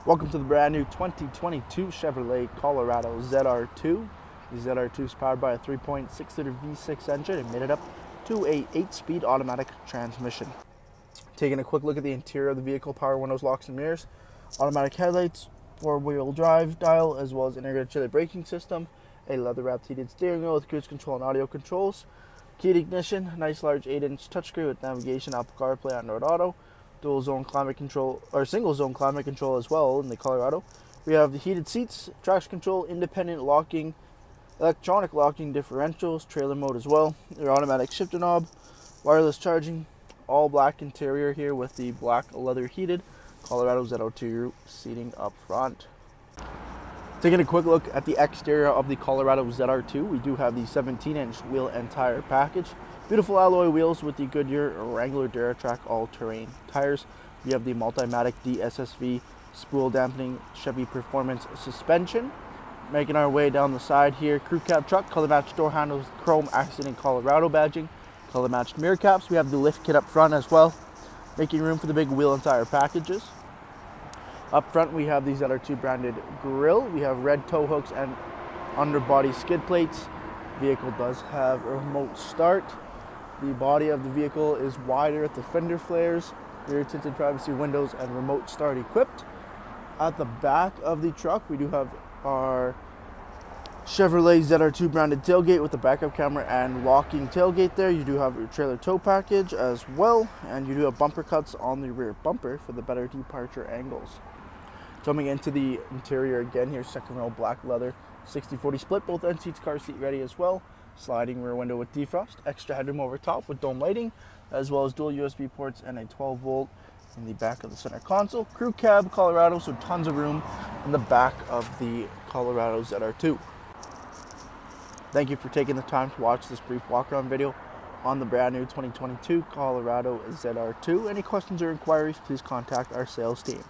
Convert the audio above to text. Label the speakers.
Speaker 1: Welcome to the brand new 2022 Chevrolet Colorado ZR2. The ZR2 is powered by a 3.6 liter V6 engine and made it up to a 8-speed automatic transmission. Taking a quick look at the interior of the vehicle: power windows, locks and mirrors, automatic headlights, 4-wheel drive dial, as well as integrated braking system, a leather-wrapped heated steering wheel with cruise control and audio controls, keyed ignition, nice large 8-inch touchscreen with navigation, Apple CarPlay, Android Auto, dual zone climate control, or single zone climate control as well in the Colorado. We have the heated seats, traction control, independent locking, electronic locking differentials, trailer mode as well, your automatic shifter knob, wireless charging, all black interior here with the black leather heated Colorado ZR2 seating up front. Taking a quick look at the exterior of the Colorado ZR2, we do have the 17-inch wheel and tire package. Beautiful alloy wheels with the Goodyear Wrangler Duratrack all-terrain tires. We have the Multimatic DSSV spool dampening Chevy Performance suspension. Making our way down the side here, crew cab truck, color matched door handles, chrome Accident Colorado badging, color matched mirror caps. We have the lift kit up front as well, making room for the big wheel and tire packages. Up front we have the ZR2 branded grille. We have red tow hooks and underbody skid plates. Vehicle does have a remote start. The body of the vehicle is wider at the fender flares, rear tinted privacy windows, and remote start equipped. At the back of the truck, we do have our Chevrolet ZR2 branded tailgate with the backup camera and locking tailgate there. You do have your trailer tow package as well, and you do have bumper cuts on the rear bumper for the better departure angles. Jumping into the interior again here, second row black leather, 60/40 split, both end seats car seat ready as well. Sliding rear window with defrost, extra headroom over top with dome lighting, as well as dual USB ports and a 12-volt in the back of the center console. Crew cab Colorado, so tons of room in the back of the Colorado ZR2. Thank you for taking the time to watch this brief walk-around video on the brand new 2022 Colorado ZR2. Any questions or inquiries, please contact our sales team.